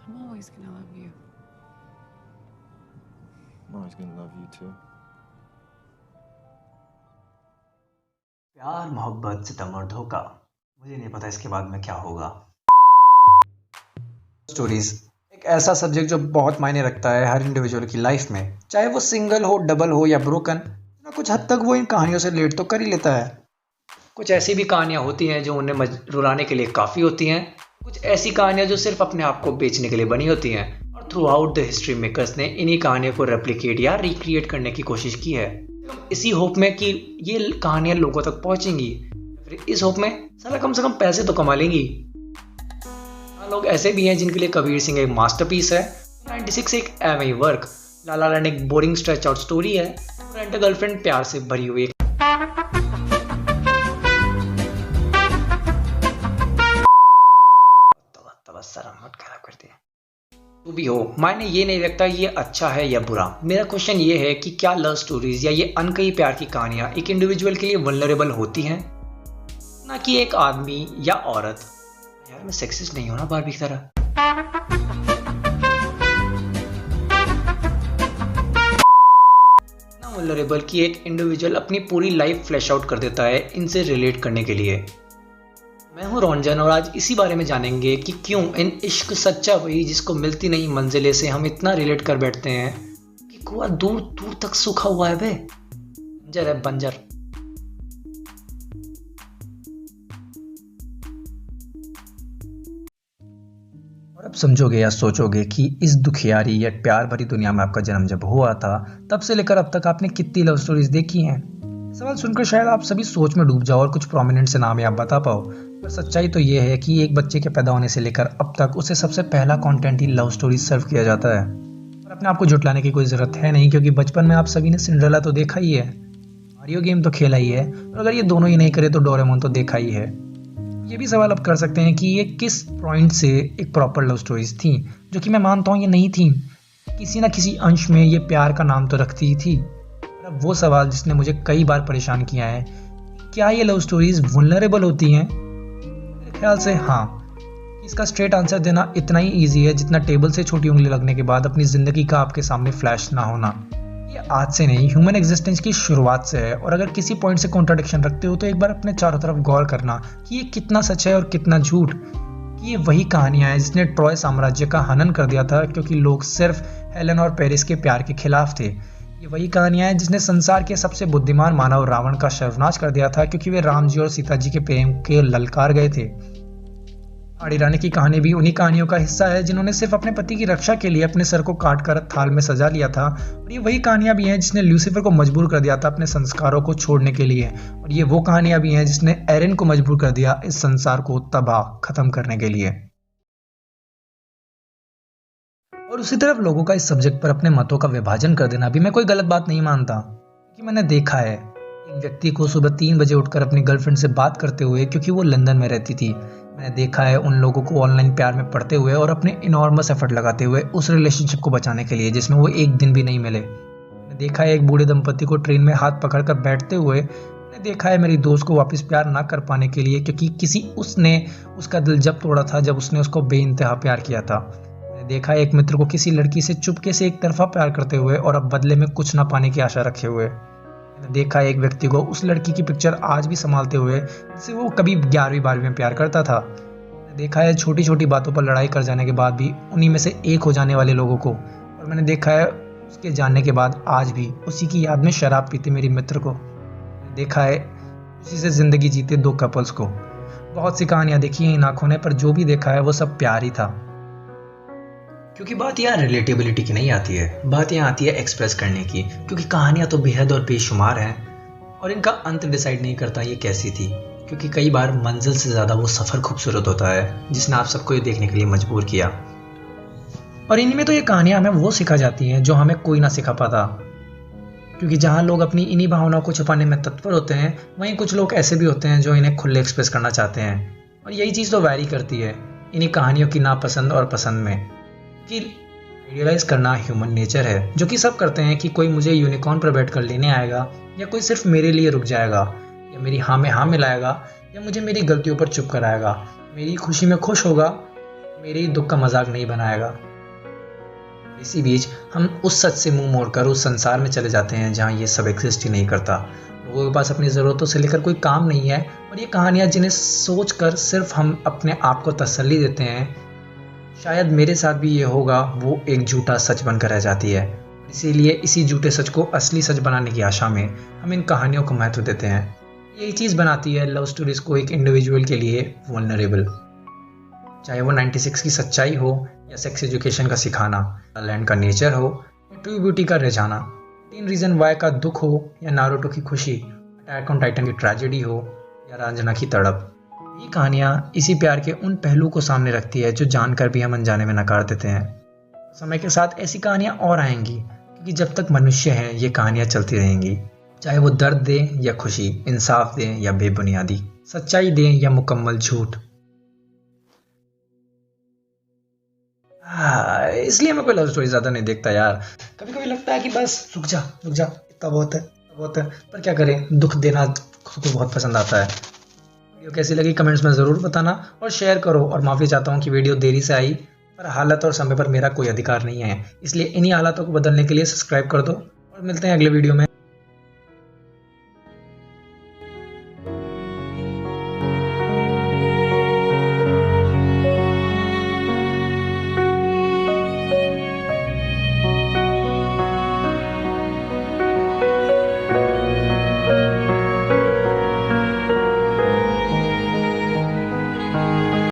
I'm always gonna love you. I'm always gonna love you too. प्यार मोहब्बत सितम और धोखा, मुझे नहीं पता इसके बाद में क्या होगा। स्टोरीज एक ऐसा सब्जेक्ट जो बहुत मायने रखता है हर इंडिविजुअल की लाइफ में, चाहे वो सिंगल हो, डबल हो या ब्रोकन। ना कुछ हद तक वो इन कहानियों से रिलेट तो कर ही लेता है। कुछ ऐसी भी कहानियां होती हैं जो उन्हें रुलाने के लिए काफ़ी होती हैं। कुछ ऐसी कहानियां जो सिर्फ अपने आप को बेचने के लिए बनी होती हैं। और through out the history makers ने इन्हीं कहानियों को रेप्लिकेट या रिक्रिएट करने की कोशिश की है, इसी होप में कि ये कहानियां लोगों तक पहुंचेंगी, फिर इस होप में साला कम से कम पैसे तो कमा लेंगी। लोग ऐसे भी हैं जिनके लिए कबीर सिंह एक मास्टरपीस है, 96 एक एवई वर्क, लाला लैंड एक बोरिंग स्ट्रेच आउट स्टोरी है, रेंट अ गर्लफ्रेंड प्यार से भरी हुई शर्म मत खराब करते हैं। तो भी हो, मायने ये नहीं रखता ये अच्छा है या बुरा। मेरा क्वेश्चन ये है कि क्या लव स्टोरीज या ये अनकही प्यार की कहानियां एक इंडिविजुअल के लिए वल्नरेबल होती हैं, ना कि एक आदमी या औरत। यार मैं सेक्सिस्ट नहीं हूं ना बारबी की तरह। ना वल्नरेबल कि एक इंडिविजुअल अपनी पूरी लाइफ फ्लैश आउट कर देता है इनसे रिलेट करने के लिए। मैं हूं रंजन और आज इसी बारे में जानेंगे कि क्यों इन इश्क सच्चा वही जिसको मिलती नहीं मंजिले से हम इतना रिलेट कर बैठते हैं कि कुआं दूर दूर तक सूखा हुआ है। बे बंजर है बंजर। और अब समझोगे या सोचोगे कि इस दुखियारी या प्यार भरी दुनिया में आपका जन्म जब हुआ था तब से लेकर अब तक आपने कितनी लव स्टोरीज देखी हैं। सवाल सुनकर शायद आप सभी सोच में डूब जाओ और कुछ प्रोमिनेंट से नाम आप बता पाओ, पर सच्चाई तो ये है कि एक बच्चे के पैदा होने से लेकर अब तक उसे सबसे पहला कंटेंट ही लव स्टोरी सर्व किया जाता है। और अपने आप को जुटलाने की कोई जरूरत है नहीं, क्योंकि बचपन में आप सभी ने सिंड्रेला तो देखा ही है, मारियो गेम तो खेला ही है, और अगर ये दोनों ही नहीं करे तो डोरेमोन तो देखा ही है। ये भी सवाल अब कर सकते हैं कि ये किस पॉइंट से एक प्रॉपर लव स्टोरीज थी, जो कि मैं मानता हूँ ये नहीं थी। किसी ना किसी अंश में ये प्यार का नाम तो रखती ही थी। अब वो सवाल जिसने मुझे कई बार परेशान किया है, क्या ये लव स्टोरीज वल्नरेबल होती हैं? मेरे ख्याल से हाँ। इसका स्ट्रेट आंसर देना इतना ही इजी है जितना टेबल से छोटी उंगली लगने के बाद अपनी जिंदगी का आपके सामने फ्लैश ना होना। ये आज से नहीं, ह्यूमन एग्जिस्टेंस की शुरुआत से है। और अगर किसी पॉइंट से कॉन्ट्राडिक्शन रखते हो तो एक बार अपने चारों तरफ गौर करना कि ये कितना सच है और कितना झूठ। कि ये वही कहानियां हैं जिसने ट्रॉय साम्राज्य का हनन कर दिया था क्योंकि लोग सिर्फ हेलेन और पेरिस के प्यार के खिलाफ थे। ये वही कहानियां हैं जिसने संसार के सबसे बुद्धिमान मानव रावण का सर्वनाश कर दिया था क्योंकि वे राम जी और सीता जी के प्रेम के ललकार गए थे। आड़ी रानी की कहानी भी उन्हीं कहानियों का हिस्सा है जिन्होंने सिर्फ अपने पति की रक्षा के लिए अपने सर को काट कर थाल में सजा लिया था। और ये वही कहानियां भी हैं जिसने ल्यूसीफर को मजबूर कर दिया था अपने संस्कारों को छोड़ने के लिए। और ये वो कहानियां भी हैं जिसने एरिन को मजबूर कर दिया इस संसार को तबाह खत्म करने के लिए। और उसी तरफ लोगों का इस सब्जेक्ट पर अपने मतों का विभाजन कर देना भी मैं कोई गलत बात नहीं मानता, क्योंकि मैंने देखा है एक व्यक्ति को सुबह 3 बजे उठकर अपनी गर्लफ्रेंड से बात करते हुए, क्योंकि वो लंदन में रहती थी। मैंने देखा है उन लोगों को ऑनलाइन प्यार में पड़ते हुए और अपने इनॉर्मस एफर्ट लगाते हुए उस रिलेशनशिप को बचाने के लिए जिसमें वो एक दिन भी नहीं मिले। मैंने देखा है एक बूढ़े दंपति को ट्रेन में हाथ पकड़कर बैठते हुए। मैंने देखा है मेरी दोस्त को वापस प्यार ना कर पाने के लिए क्योंकि उसने उसका दिल जब तोड़ा था जब उसने उसको बेइंतहा प्यार किया था। देखा है एक मित्र को किसी लड़की से चुपके से एक तरफा प्यार करते हुए और अब बदले में कुछ ना पाने की आशा रखे हुए। मैंने देखा है एक व्यक्ति को उस लड़की की पिक्चर आज भी संभालते हुए जिससे वो कभी 11वीं 12वीं में प्यार करता था। मैंने देखा है छोटी छोटी बातों पर लड़ाई कर जाने के बाद भी उन्हीं में से एक हो जाने वाले लोगों को। और मैंने देखा है उसके जानने के बाद आज भी उसी की याद में शराब पीते मेरी मित्र को। मैंने देखा है उसी से जिंदगी जीते 2 कपल्स को। बहुत सी कहानियां देखी हैं इन आंखों ने, पर जो भी देखा है वो सब प्यार ही था। क्योंकि बात यहाँ रिलेटेबिलिटी की नहीं आती है, बात यहाँ आती है एक्सप्रेस करने की। क्योंकि कहानियाँ तो बेहद और बेशुमार हैं और इनका अंत डिसाइड नहीं करता ये कैसी थी, क्योंकि कई बार मंजिल से ज़्यादा वो सफ़र खूबसूरत होता है जिसने आप सबको ये देखने के लिए मजबूर किया। और इनमें तो ये कहानियाँ हमें वो सिखा जाती हैं जो हमें कोई ना सिखा पाता। क्योंकि जहाँ लोग अपनी इन्हीं भावनाओं को छुपाने में तत्पर होते हैं, वहीं कुछ लोग ऐसे भी होते हैं जो इन्हें खुले एक्सप्रेस करना चाहते हैं। और यही चीज़ तो वैरी करती है इन्हीं कहानियों की नापसंद और पसंद में। कि आइडियलाइज करना ह्यूमन नेचर है, जो कि सब करते हैं कि कोई मुझे यूनिकॉर्न पर बैठ कर लेने आएगा, या कोई सिर्फ मेरे लिए रुक जाएगा, या मेरी हाँ में हाँ मिलाएगा, या मुझे मेरी गलतियों पर चुप कराएगा, मेरी खुशी में खुश होगा, मेरे ही दुख का मजाक नहीं बनाएगा। इसी बीच हम उस सच से मुंह मोड़कर उस संसार में चले जाते हैं जहाँ ये सब एग्जिस्ट ही नहीं करता। लोगों के पास अपनी ज़रूरतों से लेकर कोई काम नहीं है और ये कहानियाँ जिन्हें सोचकर सिर्फ हम अपने आप को तसल्ली देते हैं, शायद मेरे साथ भी ये होगा, वो एक झूठा सच बनकर रह जाती है। इसीलिए इसी झूठे सच को असली सच बनाने की आशा में हम इन कहानियों को महत्व देते हैं। यही चीज़ बनाती है लव स्टोरीज को एक इंडिविजुअल के लिए वल्नरेबल। चाहे वो 96 की सच्चाई हो या सेक्स एजुकेशन का सिखाना, लैंड का नेचर हो या ट्रू ब्यूटी का रिझाना, 3 रीजन वाई का दुख हो या नारुतो की खुशी, अटैक ऑन टाइटन की ट्रेजेडी हो या रांझना की तड़प, ये कहानियाँ इसी प्यार के उन पहलू को सामने रखती है जो जानकर भी हम अनजाने में नकार देते हैं। समय के साथ ऐसी कहानियाँ और आएंगी, क्योंकि जब तक मनुष्य हैं ये कहानियाँ चलती रहेंगी, चाहे वो दर्द दे या खुशी, इंसाफ दे या बेबुनियादी, सच्चाई दे या मुकम्मल झूठ। इसलिए मैं कोई लव स्टोरी ज़्यादा नहीं देखता यार। कभी कभी लगता है कि बस रुक जा इतना बहुत है, पर क्या करें, दुख देना खुद को बहुत पसंद आता है। वीडियो कैसी लगी कमेंट्स में ज़रूर बताना और शेयर करो। और माफ़ी चाहता हूँ कि वीडियो देरी से आई, पर हालत और समय पर मेरा कोई अधिकार नहीं है, इसलिए इन्हीं हालातों को बदलने के लिए सब्सक्राइब कर दो और मिलते हैं अगले वीडियो में।